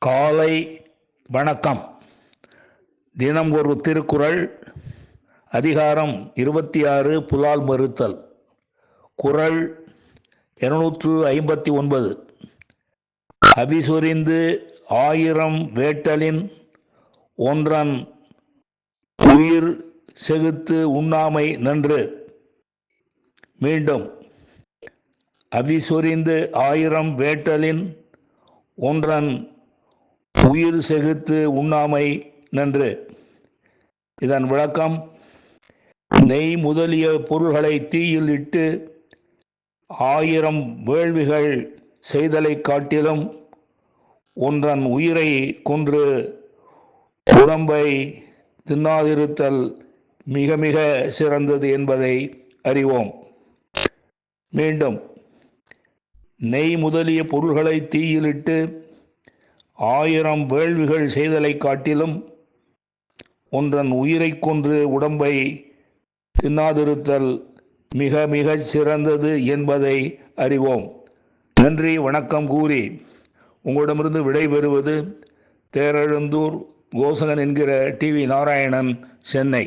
காலை வணக்கம். தினம் ஒரு திருக்குறள். அதிகாரம் 26, புலால் மறுத்தல். குறள் 259. அவிசொரிந்து ஆயிரம் வேட்டலின் ஒன்றன் உயிர் செகுத்து உண்ணாமை நன்று. மீண்டும், அவிசொரிந்து ஆயிரம் வேட்டலின் ஒன்றன் உயிர் செகுத்து உண்ணாமை நன்று. இதன் விளக்கம்: நெய் முதலிய பொருள்களை தீயில் இட்டு 1000 வேள்விகள் செய்தலை காட்டிலும் ஒன்றன் உயிரை கொன்று உடம்பை தின்னாதிருத்தல் மிக மிக சிறந்தது என்பதை அறிவோம். மீண்டும், நெய் முதலிய பொருள்களை தீயிலிட்டு 1000 வேள்விகள் செய்தலை காட்டிலும் ஒன்றன் உயிரை கொன்று உடம்பை தின்னாதிருத்தல் மிக மிகச் சிறந்தது என்பதை அறிவோம். நன்றி, வணக்கம் கூறி உங்களிடமிருந்து விடைபெறுவது தேரெழுந்தூர் கோசகன் என்கிற டிவி நாராயணன், சென்னை.